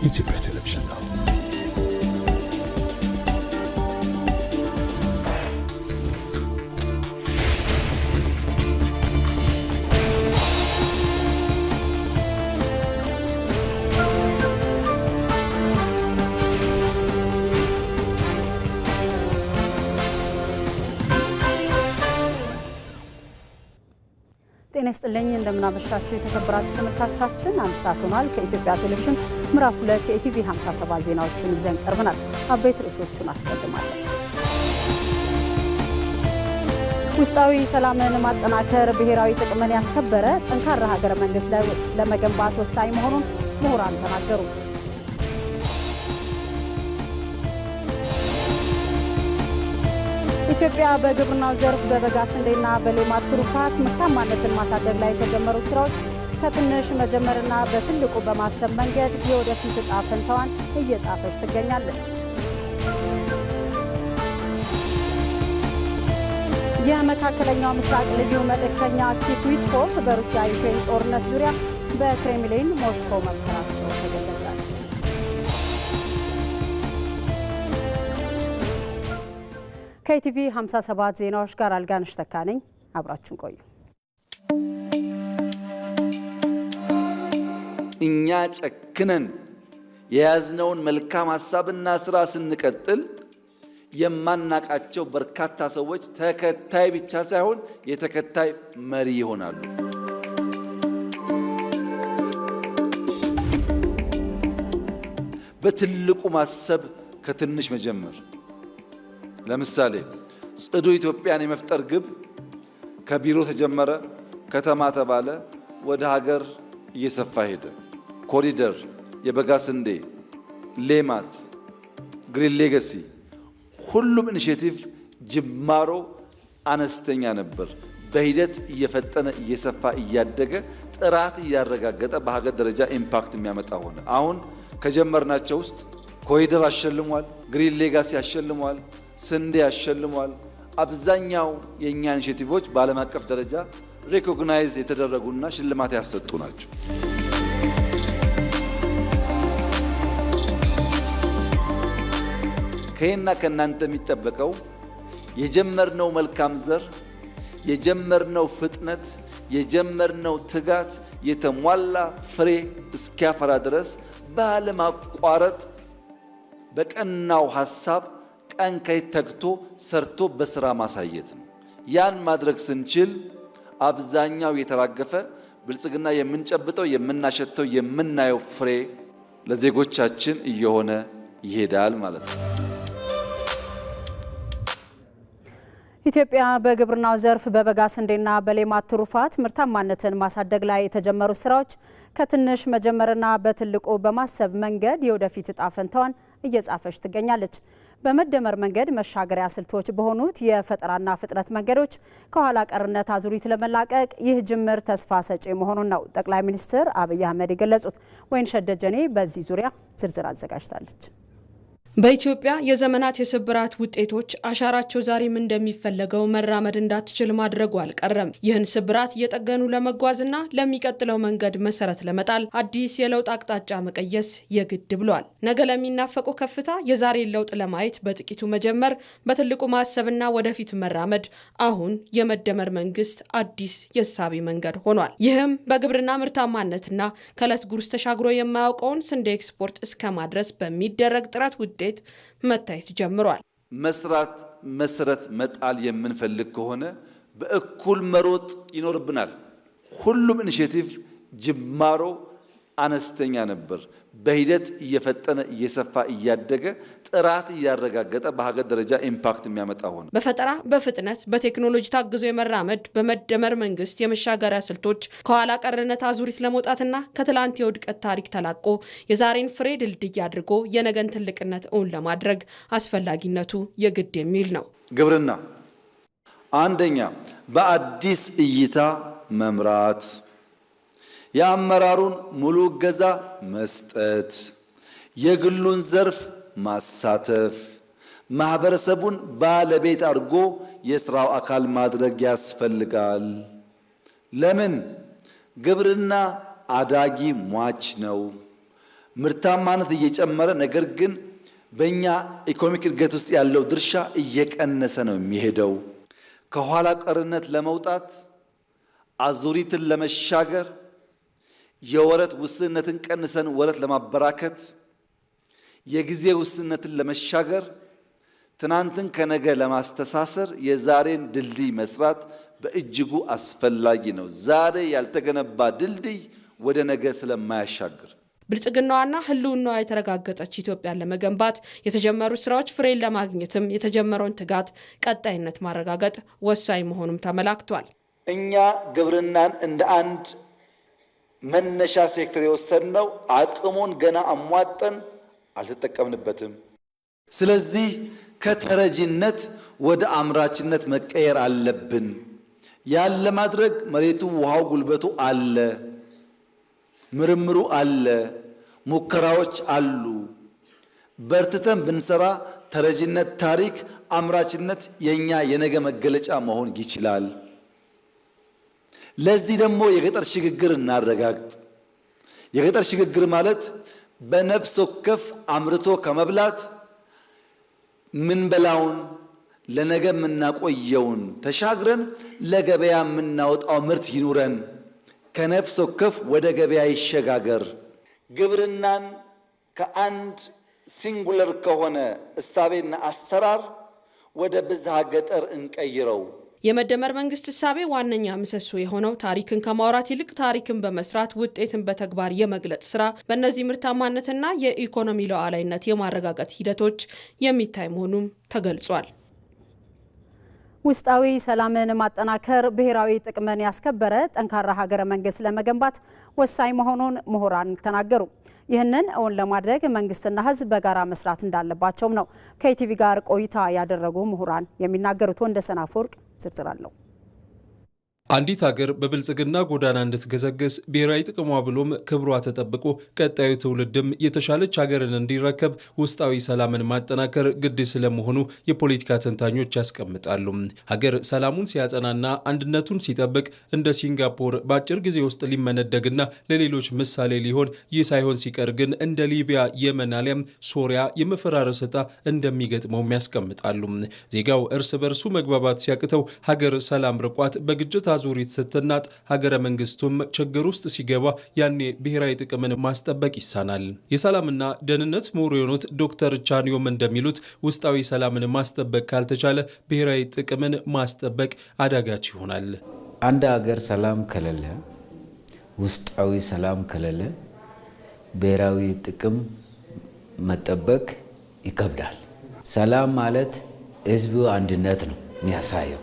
ኢትዮጵያ ቴሌቪዥን ነው። ጤና ይስጥልኝ እንደምናመሻችሁ የተከበራችሁ ተመልካቾቻችን፣ አንድ ሰዓት ሆኗል። ከኢትዮጵያ ቴሌቪዥን ምዕራፍ 2 የኢቲቪ 57 ዜናዎችን ይዘን ቀርበናል። አበይት ርዕሶቹን አስቀድማለሁ። ውስጣዊ ሰላምን ማጠናከር ብሔራዊ ጥቅምን ያስከበረ ጠንካራ ሀገረ መንግስት ለመገንባት ወሳኝ መሆኑን ምሁራን ተናገሩ። ኢትዮጵያ በግብርናው ዘርፍ በበጋ ስንዴና በሌማት ትሩፋት ምርታማነትን ማሳደግ ላይ የተጀመሩ ስራዎች ከትንሽ መጀመርና በትልቁ በማሰብ መንገድ የወደፊት ዕጣ ፈንታዋን እየጻፈች ትገኛለች። የመካከለኛው ምስራቅ ልዩ መልእክተኛ ስቲቭ ዊትኮፍ በሩሲያ ዩክሬን ጦርነት ዙሪያ በክሬምሊን ሞስኮ መምከራቸው ተገለጸ። ከኢቲቪ 57 ዜናዎች ጋር አልጋነሽ ተካነኝ፣ አብራችሁን ቆዩ። እኛ ጨክነን የያዝነውን መልካም ሐሳብና ስራ ስንቀጥል የማናቃቸው በርካታ ሰዎች ተከታይ ብቻ ሳይሆን የተከታይ መሪ ይሆናሉ። በትልቁ ማሰብ ከትንሽ መጀመር። ለምሳሌ ጽዱ ኢትዮጵያን የመፍጠር ግብ ከቢሮ ተጀመረ፣ ከተማ ተባለ፣ ወደ ሀገር እየሰፋ ሄደ። ኮሪደር፣ የበጋ ስንዴ፣ ሌማት፣ ግሪን ሌጋሲ፣ ሁሉም ኢኒሼቲቭ ጅማሮ አነስተኛ ነበር። በሂደት እየፈጠነ እየሰፋ እያደገ ጥራት እያረጋገጠ በሀገር ደረጃ ኢምፓክት የሚያመጣ ሆነ። አሁን ከጀመርናቸው ውስጥ ኮሪደር አሸልሟል፣ ግሪን ሌጋሲ አሸልሟል፣ ስንዴ አሸልሟል። አብዛኛው የኛ ኢኒሼቲቮች በዓለም አቀፍ ደረጃ ሪኮግናይዝ የተደረጉና ሽልማት ያሰጡ ናቸው። ከእኛ ከእናንተ የሚጠበቀው የጀመርነው መልካም ዘር፣ የጀመርነው ፍጥነት፣ የጀመርነው ትጋት የተሟላ ፍሬ እስኪያፈራ ድረስ ባለማቋረጥ በቀናው ሐሳብ ቀን ከይተክቶ ሰርቶ በስራ ማሳየት ነው። ያን ማድረግ ስንችል አብዛኛው የተራገፈ ብልጽግና የምንጨብጠው የምናሸተው የምናየው ፍሬ ለዜጎቻችን እየሆነ ይሄዳል ማለት ነው። ኢትዮጵያ በግብርናው ዘርፍ በበጋ ስንዴና በሌማት ትሩፋት ምርታማነትን ማሳደግ ላይ የተጀመሩ ስራዎች ከትንሽ መጀመርና በትልቁ በማሰብ መንገድ የወደፊት ዕጣ ፈንታዋን እየጻፈች ትገኛለች። በመደመር መንገድ መሻገሪያ ስልቶች በሆኑት የፈጠራና ፍጥነት መንገዶች ከኋላ ቀርነት አዙሪት ለመላቀቅ ይህ ጅምር ተስፋ ሰጪ መሆኑን ነው ጠቅላይ ሚኒስትር አብይ አህመድ የገለጹት። ወይንሸት ደጀኔ በዚህ ዙሪያ ዝርዝር አዘጋጅታለች። በኢትዮጵያ የዘመናት የስብራት ውጤቶች አሻራቸው ዛሬም እንደሚፈለገው መራመድ እንዳትችል ማድረጉ አልቀረም። ይህን ስብራት እየጠገኑ ለመጓዝና ለሚቀጥለው መንገድ መሰረት ለመጣል አዲስ የለውጥ አቅጣጫ መቀየስ የግድ ብሏል። ነገ ለሚናፈቀው ከፍታ የዛሬን ለውጥ ለማየት በጥቂቱ መጀመር፣ በትልቁ ማሰብና ወደፊት መራመድ አሁን የመደመር መንግስት አዲስ የሳቢ መንገድ ሆኗል። ይህም በግብርና ምርታማነትና ከዕለት ጉርስ ተሻግሮ የማያውቀውን ስንዴ ኤክስፖርት እስከ ማድረስ በሚደረግ ጥረት ውጤት መታየት ጀምሯል። መስራት መሰረት መጣል የምንፈልግ ከሆነ በእኩል መሮጥ ይኖርብናል። ሁሉም ኢኒሼቲቭ ጅማሮ አነስተኛ ነበር። በሂደት እየፈጠነ እየሰፋ እያደገ ጥራት እያረጋገጠ በሀገር ደረጃ ኢምፓክት የሚያመጣ ሆነ። በፈጠራ በፍጥነት በቴክኖሎጂ ታግዞ የመራመድ በመደመር መንግስት የመሻገሪያ ስልቶች ከኋላ ቀርነት አዙሪት ለመውጣትና ከትላንት የውድቀት ታሪክ ተላቆ የዛሬን ፍሬ ድልድይ አድርጎ የነገን ትልቅነት እውን ለማድረግ አስፈላጊነቱ የግድ የሚል ነው። ግብርና አንደኛ በአዲስ እይታ መምራት፣ የአመራሩን ሙሉ እገዛ መስጠት፣ የግሉን ዘርፍ ማሳተፍ፣ ማህበረሰቡን ባለቤት አድርጎ የስራው አካል ማድረግ ያስፈልጋል። ለምን? ግብርና አዳጊ ሟች ነው። ምርታማነት እየጨመረ ነገር ግን በእኛ ኢኮኖሚክ እድገት ውስጥ ያለው ድርሻ እየቀነሰ ነው የሚሄደው። ከኋላ ቀርነት ለመውጣት አዙሪትን ለመሻገር የወረት ውስንነትን ቀንሰን ወረት ለማበራከት የጊዜ ውስንነትን ለመሻገር ትናንትን ከነገ ለማስተሳሰር የዛሬን ድልድይ መስራት በእጅጉ አስፈላጊ ነው። ዛሬ ያልተገነባ ድልድይ ወደ ነገ ስለማያሻግር ብልጽግናዋና ህልውናዋ የተረጋገጠች ኢትዮጵያን ለመገንባት የተጀመሩ ስራዎች ፍሬን ለማግኘትም የተጀመረውን ትጋት ቀጣይነት ማረጋገጥ ወሳኝ መሆኑም ተመላክቷል። እኛ ግብርናን እንደ አንድ መነሻ ሴክተር የወሰድነው አቅሙን ገና አሟጠን አልተጠቀምንበትም። ስለዚህ ከተረጂነት ወደ አምራችነት መቀየር አለብን። ያን ለማድረግ መሬቱ፣ ውሃው፣ ጉልበቱ አለ፣ ምርምሩ አለ፣ ሙከራዎች አሉ። በርትተን ብንሰራ ተረጂነት ታሪክ፣ አምራችነት የኛ የነገ መገለጫ መሆን ይችላል። ለዚህ ደግሞ የገጠር ሽግግር እናረጋግጥ። የገጠር ሽግግር ማለት በነፍስ ወከፍ አምርቶ ከመብላት ምንበላውን ለነገ የምናቆየውን ተሻግረን ለገበያ የምናወጣው ምርት ይኑረን። ከነፍስ ወከፍ ወደ ገበያ ይሸጋገር። ግብርናን ከአንድ ሲንጉለር ከሆነ እሳቤና አሰራር ወደ ብዝሃ ገጠር እንቀይረው። የመደመር መንግስት እሳቤ ዋነኛ ምሰሶ የሆነው ታሪክን ከማውራት ይልቅ ታሪክን በመስራት ውጤትን በተግባር የመግለጽ ስራ በእነዚህ ምርታማነትና የኢኮኖሚ ሉዓላዊነት የማረጋገጥ ሂደቶች የሚታይ መሆኑም ተገልጿል። ውስጣዊ ሰላምን ማጠናከር ብሔራዊ ጥቅምን ያስከበረ ጠንካራ ሀገረ መንግስት ለመገንባት ወሳኝ መሆኑን ምሁራን ተናገሩ። ይህንን እውን ለማድረግ መንግስትና ህዝብ በጋራ መስራት እንዳለባቸውም ነው ከኢቲቪ ጋር ቆይታ ያደረጉ ምሁራን የሚናገሩት። ወንደሰን አፈወርቅ ዝርዝር አለው። አንዲት ሀገር በብልጽግና ጎዳና እንድትገሰግስ ብሔራዊ ጥቅሟ ብሎም ክብሯ ተጠብቆ ቀጣዩ ትውልድም የተሻለች ሀገርን እንዲረከብ ውስጣዊ ሰላምን ማጠናከር ግድ ስለመሆኑ የፖለቲካ ተንታኞች ያስቀምጣሉ። ሀገር ሰላሙን ሲያጸናና አንድነቱን ሲጠብቅ እንደ ሲንጋፖር በአጭር ጊዜ ውስጥ ሊመነደግና ለሌሎች ምሳሌ ሊሆን፣ ይህ ሳይሆን ሲቀር ግን እንደ ሊቢያ፣ የመን አሊያም ሶሪያ የመፈራረስ ዕጣ እንደሚገጥመውም ያስቀምጣሉ። ዜጋው እርስ በርሱ መግባባት ሲያቅተው ሀገር ሰላም ርቋት በግጭት ዙሪት ስትናጥ ሀገረ መንግስቱም ችግር ውስጥ ሲገባ ያኔ ብሔራዊ ጥቅምን ማስጠበቅ ይሳናል። የሰላምና ደህንነት ምሁር የሆኑት ዶክተር ቻኒዮም እንደሚሉት ውስጣዊ ሰላምን ማስጠበቅ ካልተቻለ ብሔራዊ ጥቅምን ማስጠበቅ አዳጋች ይሆናል። አንድ ሀገር ሰላም ከሌለ፣ ውስጣዊ ሰላም ከሌለ ብሔራዊ ጥቅም መጠበቅ ይከብዳል። ሰላም ማለት ህዝቡ አንድነት ነው የሚያሳየው።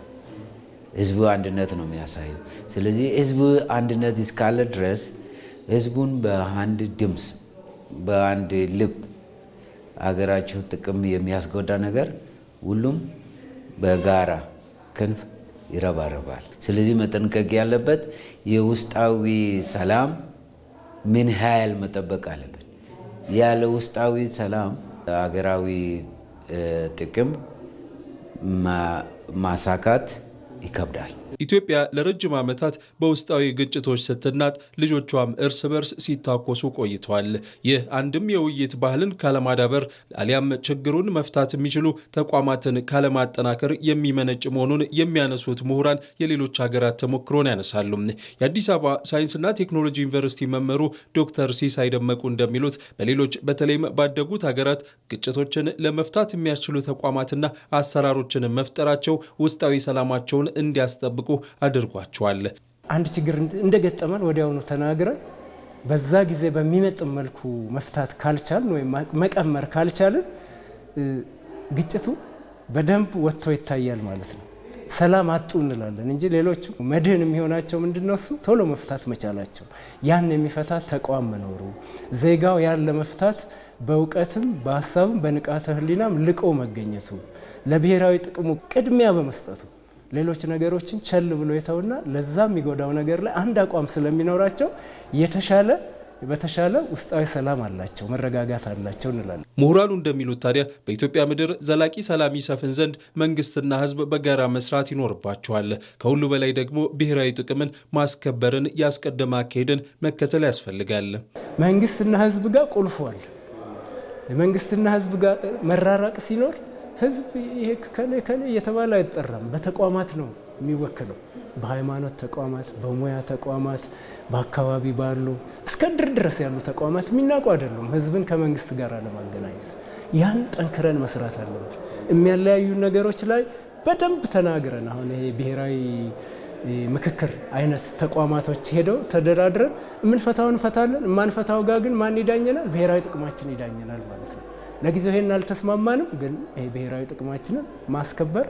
ህዝቡ አንድነት ነው የሚያሳየው። ስለዚህ ህዝቡ አንድነት እስካለ ድረስ ህዝቡን በአንድ ድምፅ በአንድ ልብ አገራቸው ጥቅም የሚያስጎዳ ነገር ሁሉም በጋራ ክንፍ ይረባረባል። ስለዚህ መጠንቀቅ ያለበት የውስጣዊ ሰላም ምን ያህል መጠበቅ አለበት። ያለ ውስጣዊ ሰላም አገራዊ ጥቅም ማሳካት ይከብዳል። ኢትዮጵያ ለረጅም ዓመታት በውስጣዊ ግጭቶች ስትናጥ ልጆቿም እርስ በርስ ሲታኮሱ ቆይተዋል። ይህ አንድም የውይይት ባህልን ካለማዳበር አሊያም ችግሩን መፍታት የሚችሉ ተቋማትን ካለማጠናከር የሚመነጭ መሆኑን የሚያነሱት ምሁራን የሌሎች ሀገራት ተሞክሮን ያነሳሉ። የአዲስ አበባ ሳይንስና ቴክኖሎጂ ዩኒቨርሲቲ መምህሩ ዶክተር ሲሳይ ደመቁ እንደሚሉት በሌሎች በተለይም ባደጉት ሀገራት ግጭቶችን ለመፍታት የሚያስችሉ ተቋማትና አሰራሮችን መፍጠራቸው ውስጣዊ ሰላማቸውን እንዲያስጠብቁ አድርጓቸዋል። አንድ ችግር እንደገጠመን ወዲያውኑ ተናግረን በዛ ጊዜ በሚመጥን መልኩ መፍታት ካልቻልን ወይም መቀመር ካልቻልን ግጭቱ በደንብ ወጥቶ ይታያል ማለት ነው። ሰላም አጡ እንላለን እንጂ ሌሎቹ መድህን የሚሆናቸው ምንድነው? እሱ ቶሎ መፍታት መቻላቸው፣ ያን የሚፈታ ተቋም መኖሩ፣ ዜጋው ያን ለመፍታት በእውቀትም በሀሳብም በንቃተ ህሊናም ልቆ መገኘቱ፣ ለብሔራዊ ጥቅሙ ቅድሚያ በመስጠቱ ሌሎች ነገሮችን ቸል ብሎ የተውና ለዛ የሚጎዳው ነገር ላይ አንድ አቋም ስለሚኖራቸው የተሻለ በተሻለ ውስጣዊ ሰላም አላቸው፣ መረጋጋት አላቸው እንላለን። ምሁራኑ እንደሚሉት ታዲያ በኢትዮጵያ ምድር ዘላቂ ሰላም ይሰፍን ዘንድ መንግስትና ህዝብ በጋራ መስራት ይኖርባቸዋል። ከሁሉ በላይ ደግሞ ብሔራዊ ጥቅምን ማስከበርን ያስቀደመ አካሄድን መከተል ያስፈልጋል። መንግስትና ህዝብ ጋር ቁልፏል። መንግስትና ህዝብ ጋር መራራቅ ሲኖር ህዝብ ይሄ ከለ እየተባለ አይጠራም። በተቋማት ነው የሚወክለው። በሃይማኖት ተቋማት፣ በሙያ ተቋማት፣ በአካባቢ ባሉ እስከ ድር ድረስ ያሉ ተቋማት የሚናቁ አይደሉም። ህዝብን ከመንግስት ጋር ለማገናኘት ያን ጠንክረን መስራት አለብን። የሚያለያዩ ነገሮች ላይ በደንብ ተናግረን አሁን ይሄ ብሔራዊ ምክክር አይነት ተቋማቶች ሄደው ተደራድረን የምንፈታውን እንፈታለን። የማንፈታው ጋር ግን ማን ይዳኘናል? ብሔራዊ ጥቅማችን ይዳኘናል ማለት ነው። ለጊዜው ይሄን አልተስማማንም፣ ግን ይሄ ብሔራዊ ጥቅማችንን ማስከበር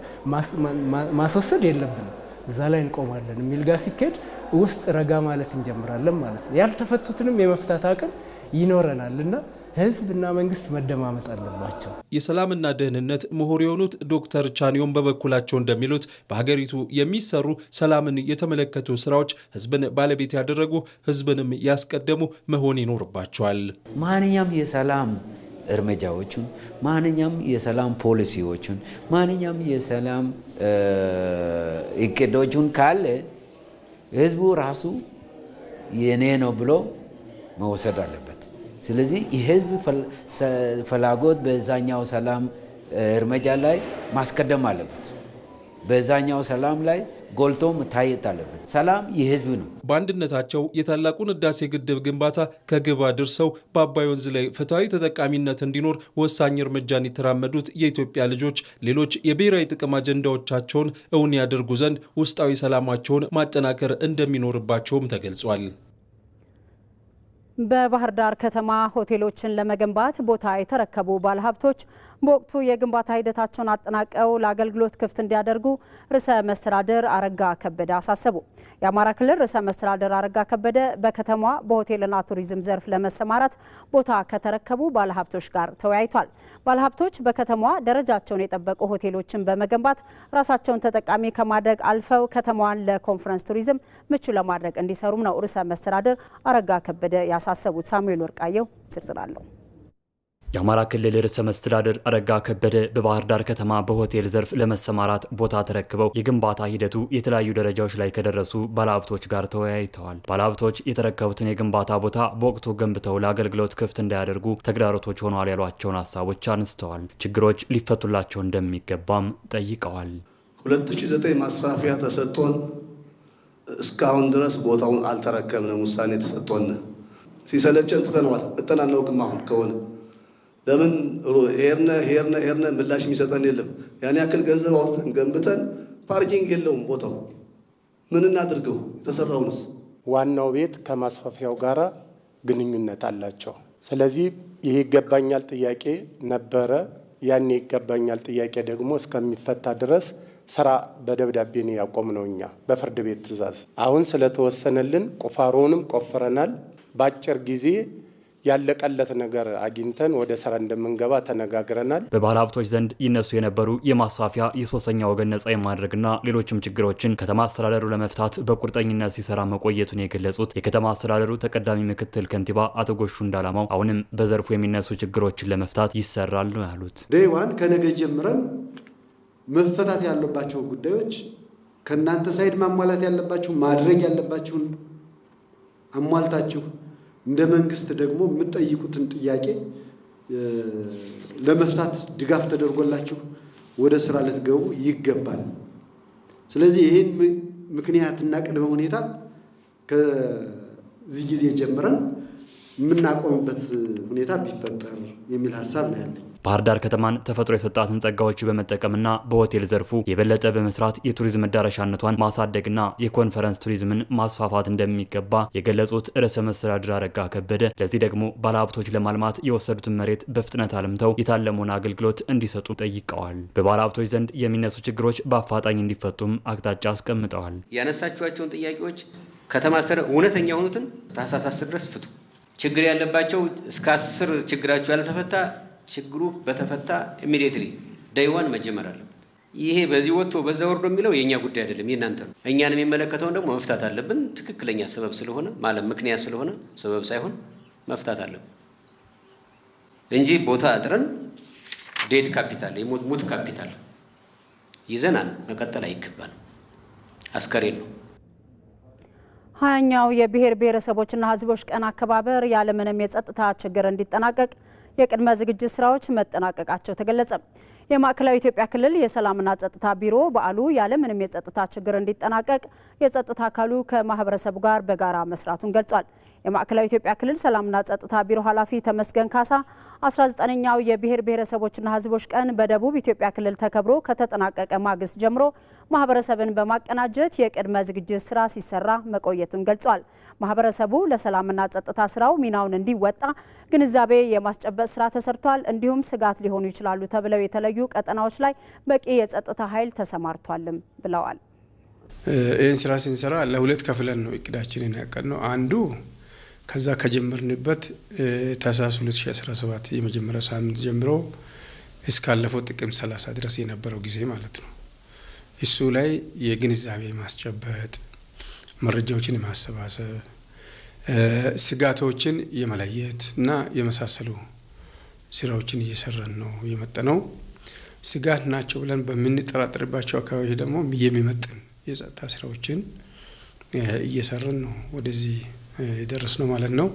ማስወሰድ የለብንም፣ እዛ ላይ እንቆማለን የሚል ጋር ሲኬድ ውስጥ ረጋ ማለት እንጀምራለን ማለት ነው። ያልተፈቱትንም የመፍታት አቅም ይኖረናልና ህዝብና መንግስት መደማመጥ አለባቸው። የሰላምና ደህንነት ምሁር የሆኑት ዶክተር ቻኒዮም በበኩላቸው እንደሚሉት በሀገሪቱ የሚሰሩ ሰላምን የተመለከቱ ስራዎች ህዝብን ባለቤት ያደረጉ፣ ህዝብንም ያስቀደሙ መሆን ይኖርባቸዋል። ማንኛውም የሰላም እርምጃዎችን፣ ማንኛውም የሰላም ፖሊሲዎችን፣ ማንኛውም የሰላም እቅዶችን ካለ ህዝቡ ራሱ የኔ ነው ብሎ መወሰድ አለበት። ስለዚህ የህዝብ ፍላጎት በዛኛው ሰላም እርምጃ ላይ ማስቀደም አለበት። በዛኛው ሰላም ላይ ጎልቶ መታየት አለበት። ሰላም የህዝብ ነው። በአንድነታቸው የታላቁን ህዳሴ ግድብ ግንባታ ከግብ አድርሰው በአባይ ወንዝ ላይ ፍትሐዊ ተጠቃሚነት እንዲኖር ወሳኝ እርምጃን የተራመዱት የኢትዮጵያ ልጆች ሌሎች የብሔራዊ ጥቅም አጀንዳዎቻቸውን እውን ያደርጉ ዘንድ ውስጣዊ ሰላማቸውን ማጠናከር እንደሚኖርባቸውም ተገልጿል። በባህር ዳር ከተማ ሆቴሎችን ለመገንባት ቦታ የተረከቡ ባለሀብቶች በወቅቱ የግንባታ ሂደታቸውን አጠናቀው ለአገልግሎት ክፍት እንዲያደርጉ ርዕሰ መስተዳድር አረጋ ከበደ አሳሰቡ። የአማራ ክልል ርዕሰ መስተዳድር አረጋ ከበደ በከተማዋ በሆቴልና ቱሪዝም ዘርፍ ለመሰማራት ቦታ ከተረከቡ ባለሀብቶች ጋር ተወያይቷል። ባለሀብቶች በከተማዋ ደረጃቸውን የጠበቁ ሆቴሎችን በመገንባት ራሳቸውን ተጠቃሚ ከማድረግ አልፈው ከተማዋን ለኮንፈረንስ ቱሪዝም ምቹ ለማድረግ እንዲሰሩም ነው ርዕሰ መስተዳድር አረጋ ከበደ ያሳሰቡት። ሳሙኤል ወርቃየው ዝርዝር አለው። የአማራ ክልል ርዕሰ መስተዳድር አረጋ ከበደ በባህር ዳር ከተማ በሆቴል ዘርፍ ለመሰማራት ቦታ ተረክበው የግንባታ ሂደቱ የተለያዩ ደረጃዎች ላይ ከደረሱ ባለሀብቶች ጋር ተወያይተዋል። ባለሀብቶች የተረከቡትን የግንባታ ቦታ በወቅቱ ገንብተው ለአገልግሎት ክፍት እንዳያደርጉ ተግዳሮቶች ሆነዋል ያሏቸውን ሀሳቦች አንስተዋል። ችግሮች ሊፈቱላቸው እንደሚገባም ጠይቀዋል። 2009 ማስፋፊያ ተሰጥቶን እስካሁን ድረስ ቦታውን አልተረከብንም። ውሳኔ ተሰጥቶን ሲሰለቸን ትተነዋል። እጠናናውቅም አሁን ከሆነ ለምን ሄርነ ምላሽ የሚሰጠን የለም። ያን ያክል ገንዘብ አውጥተን ገንብተን ፓርኪንግ የለውም ቦታው። ምን እናድርገው? የተሰራውንስ ዋናው ቤት ከማስፋፊያው ጋራ ግንኙነት አላቸው። ስለዚህ ይሄ ይገባኛል ጥያቄ ነበረ። ያን ይገባኛል ጥያቄ ደግሞ እስከሚፈታ ድረስ ስራ በደብዳቤ ነው ያቆምነው እኛ በፍርድ ቤት ትዕዛዝ። አሁን ስለተወሰነልን ቁፋሮውንም ቆፍረናል። በአጭር ጊዜ ያለቀለት ነገር አግኝተን ወደ ስራ እንደምንገባ ተነጋግረናል። በባለ ሀብቶች ዘንድ ይነሱ የነበሩ የማስፋፊያ የሶስተኛ ወገን ነጻ የማድረግና ሌሎችም ችግሮችን ከተማ አስተዳደሩ ለመፍታት በቁርጠኝነት ሲሰራ መቆየቱን የገለጹት የከተማ አስተዳደሩ ተቀዳሚ ምክትል ከንቲባ አቶ ጎሹ እንዳላማው አሁንም በዘርፉ የሚነሱ ችግሮችን ለመፍታት ይሰራል ነው ያሉት። ዴይዋን ከነገ ጀምረን መፈታት ያለባቸው ጉዳዮች ከናንተ ሳይድ ማሟላት ያለባችሁ ማድረግ ያለባችሁን አሟልታችሁ እንደ መንግስት ደግሞ የምትጠይቁትን ጥያቄ ለመፍታት ድጋፍ ተደርጎላችሁ ወደ ስራ ልትገቡ ይገባል። ስለዚህ ይህን ምክንያትና ቅድመ ሁኔታ ከዚህ ጊዜ ጀምረን የምናቆምበት ሁኔታ ቢፈጠር የሚል ሀሳብ ነው ያለኝ። ባህር ዳር ከተማን ተፈጥሮ የሰጣትን ጸጋዎች በመጠቀምና በሆቴል ዘርፉ የበለጠ በመስራት የቱሪዝም መዳረሻነቷን ማሳደግና የኮንፈረንስ ቱሪዝምን ማስፋፋት እንደሚገባ የገለጹት ርዕሰ መስተዳድር አረጋ ከበደ ለዚህ ደግሞ ባለሀብቶች ለማልማት የወሰዱትን መሬት በፍጥነት አልምተው የታለመውን አገልግሎት እንዲሰጡ ጠይቀዋል። በባለሀብቶች ዘንድ የሚነሱ ችግሮች በአፋጣኝ እንዲፈቱም አቅጣጫ አስቀምጠዋል። ያነሳቸዋቸውን ጥያቄዎች ከተማ አስተዳደር እውነተኛ የሆኑትን ታህሳስ 10 ድረስ ፍቱ። ችግር ያለባቸው እስከ 10 ችግራቸው ያልተፈታ ችግሩ በተፈታ ኢሚዲየትሊ ዳይዋን መጀመር አለበት። ይሄ በዚህ ወጥቶ በዛ ወርዶ የሚለው የኛ ጉዳይ አይደለም፣ የናንተ ነው። እኛን የሚመለከተውን ደግሞ መፍታት አለብን። ትክክለኛ ሰበብ ስለሆነ ማለት ምክንያት ስለሆነ ሰበብ ሳይሆን መፍታት አለብን እንጂ ቦታ አጥረን ዴድ ካፒታል የሙት ካፒታል ይዘናል መቀጠል አይገባንም። አስከሬን ነው። 20ኛው የብሔር ብሔረሰቦችና ሕዝቦች ቀን አከባበር ያለምንም የጸጥታ ችግር እንዲጠናቀቅ የቅድመ ዝግጅት ስራዎች መጠናቀቃቸው ተገለጸ። የማዕከላዊ ኢትዮጵያ ክልል የሰላምና ጸጥታ ቢሮ በዓሉ ያለምንም የጸጥታ ችግር እንዲጠናቀቅ የጸጥታ አካሉ ከማህበረሰቡ ጋር በጋራ መስራቱን ገልጿል። የማዕከላዊ ኢትዮጵያ ክልል ሰላምና ጸጥታ ቢሮ ኃላፊ ተመስገን ካሳ 19ኛው የብሔር ብሔረሰቦችና ሕዝቦች ቀን በደቡብ ኢትዮጵያ ክልል ተከብሮ ከተጠናቀቀ ማግስት ጀምሮ ማህበረሰብን በማቀናጀት የቅድመ ዝግጅት ስራ ሲሰራ መቆየቱን ገልጿል። ማህበረሰቡ ለሰላምና ጸጥታ ስራው ሚናውን እንዲወጣ ግንዛቤ የማስጨበጥ ስራ ተሰርቷል። እንዲሁም ስጋት ሊሆኑ ይችላሉ ተብለው የተለዩ ቀጠናዎች ላይ በቂ የጸጥታ ኃይል ተሰማርቷልም ብለዋል። ይህን ስራ ስንሰራ ለሁለት ከፍለን ነው እቅዳችንን ያቀድነው። አንዱ ከዛ ከጀመርንበት ታህሳስ 2017 የመጀመሪያው ሳምንት ጀምሮ እስካለፈው ጥቅምት 30 ድረስ የነበረው ጊዜ ማለት ነው። እሱ ላይ የግንዛቤ ማስጨበጥ፣ መረጃዎችን የማሰባሰብ፣ ስጋቶችን የመለየት እና የመሳሰሉ ስራዎችን እየሰራን ነው የመጣነው። ስጋት ናቸው ብለን በምንጠራጠርባቸው አካባቢዎች ደግሞ የሚመጥን የጸጥታ ስራዎችን እየሰራን ነው ወደዚህ የደረስነው ማለት ነው።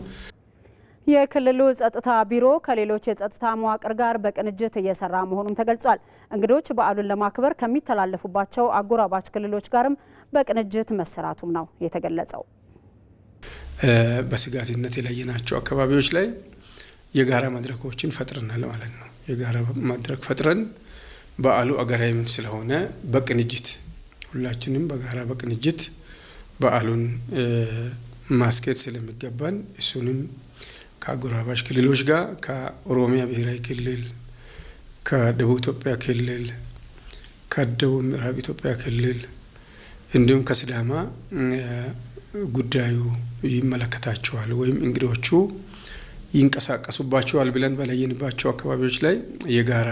የክልሉ ጸጥታ ቢሮ ከሌሎች የጸጥታ መዋቅር ጋር በቅንጅት እየሰራ መሆኑም ተገልጿል። እንግዶች በዓሉን ለማክበር ከሚተላለፉባቸው አጎራባች ክልሎች ጋርም በቅንጅት መሰራቱም ነው የተገለጸው። በስጋትነት የለየናቸው አካባቢዎች ላይ የጋራ መድረኮችን ፈጥረናል ማለት ነው። የጋራ መድረክ ፈጥረን በዓሉ አገራዊም ስለሆነ በቅንጅት ሁላችንም በጋራ በቅንጅት በዓሉን ማስኬድ ስለሚገባን እሱንም ከአጎራባች ክልሎች ጋር ከኦሮሚያ ብሔራዊ ክልል፣ ከደቡብ ኢትዮጵያ ክልል፣ ከደቡብ ምዕራብ ኢትዮጵያ ክልል እንዲሁም ከሲዳማ ጉዳዩ ይመለከታቸዋል ወይም እንግዶቹ ይንቀሳቀሱባቸዋል ብለን በለየንባቸው አካባቢዎች ላይ የጋራ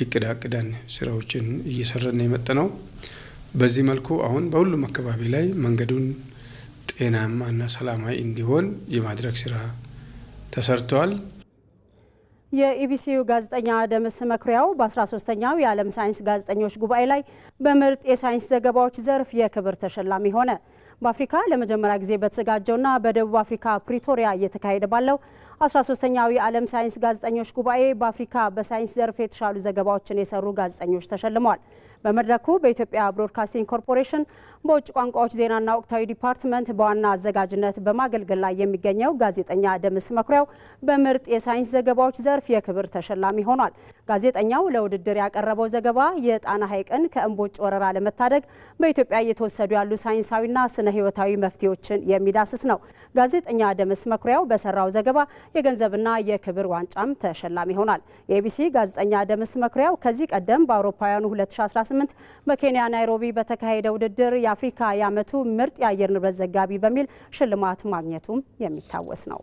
እቅድ አቅደን ስራዎችን እየሰራን የመጣነው። በዚህ መልኩ አሁን በሁሉም አካባቢ ላይ መንገዱን ጤናማና ሰላማዊ እንዲሆን የማድረግ ስራ ተሰርቷል። የኢቢሲው ጋዜጠኛ ደምስ መኩሪያው በ13ኛው የዓለም ሳይንስ ጋዜጠኞች ጉባኤ ላይ በምርጥ የሳይንስ ዘገባዎች ዘርፍ የክብር ተሸላሚ ሆነ። በአፍሪካ ለመጀመሪያ ጊዜ በተዘጋጀውና በደቡብ አፍሪካ ፕሪቶሪያ እየተካሄደ ባለው 13ኛው የዓለም ሳይንስ ጋዜጠኞች ጉባኤ በአፍሪካ በሳይንስ ዘርፍ የተሻሉ ዘገባዎችን የሰሩ ጋዜጠኞች ተሸልመዋል። በመድረኩ በኢትዮጵያ ብሮድካስቲንግ ኮርፖሬሽን በውጭ ቋንቋዎች ዜናና ወቅታዊ ዲፓርትመንት በዋና አዘጋጅነት በማገልገል ላይ የሚገኘው ጋዜጠኛ ደምስ መኩሪያው በምርጥ የሳይንስ ዘገባዎች ዘርፍ የክብር ተሸላሚ ሆኗል። ጋዜጠኛው ለውድድር ያቀረበው ዘገባ የጣና ሐይቅን ከእምቦጭ ወረራ ለመታደግ በኢትዮጵያ እየተወሰዱ ያሉ ሳይንሳዊና ስነ ሕይወታዊ መፍትሄዎችን የሚዳስስ ነው። ጋዜጠኛ ደምስ መኩሪያው በሰራው ዘገባ የገንዘብና የክብር ዋንጫም ተሸላሚ ሆኗል። የኢቢሲ ጋዜጠኛ ደምስ መኩሪያው ከዚህ ቀደም በአውሮፓውያኑ 2018 በኬንያ ናይሮቢ በተካሄደ ውድድር የአፍሪካ የዓመቱ ምርጥ የአየር ንብረት ዘጋቢ በሚል ሽልማት ማግኘቱም የሚታወስ ነው።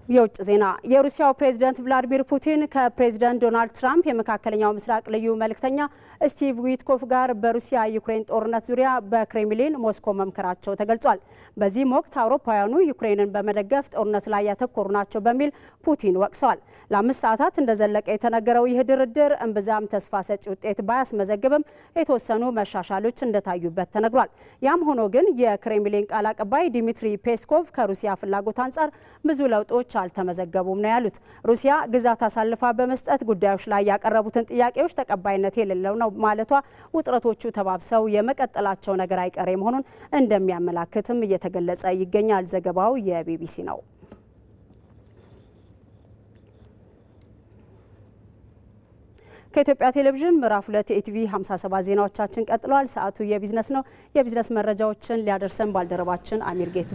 የውጭ ዜና። የሩሲያው ፕሬዝዳንት ቭላዲሚር ፑቲን ከፕሬዝዳንት ዶናልድ ትራምፕ የመካከለኛው ምስራቅ ልዩ መልእክተኛ ስቲቭ ዊትኮፍ ጋር በሩሲያ ዩክሬን ጦርነት ዙሪያ በክሬምሊን ሞስኮ መምከራቸው ተገልጿል። በዚህም ወቅት አውሮፓውያኑ ዩክሬንን በመደገፍ ጦርነት ላይ ያተኮሩ ናቸው በሚል ፑቲን ወቅሰዋል። ለ5 ሰዓታት እንደዘለቀ የተነገረው ይህ ድርድር እምብዛም ተስፋ ሰጪ ውጤት ባያስመዘግብም የተወሰኑ መሻሻሎች እንደታዩበት ተነግሯል። ያም ሆኖ ግን የክሬምሊን ቃል አቀባይ ዲሚትሪ ፔስኮቭ ከሩሲያ ፍላጎት አንጻር ብዙ ለውጦች አልተመዘገቡም ነው ያሉት። ሩሲያ ግዛት አሳልፋ በመስጠት ጉዳዮች ላይ ያቀረቡትን ጥያቄዎች ተቀባይነት የሌለው ነው ማለቷ ውጥረቶቹ ተባብሰው የመቀጠላቸው ነገር አይቀሬ መሆኑን እንደሚያመላክትም እየተገለጸ ይገኛል። ዘገባው የቢቢሲ ነው። ከኢትዮጵያ ቴሌቪዥን ምዕራፍ 2 የኢቲቪ 57 ዜናዎቻችን ቀጥለዋል። ሰዓቱ የቢዝነስ ነው። የቢዝነስ መረጃዎችን ሊያደርሰን ባልደረባችን አሚር ጌቱ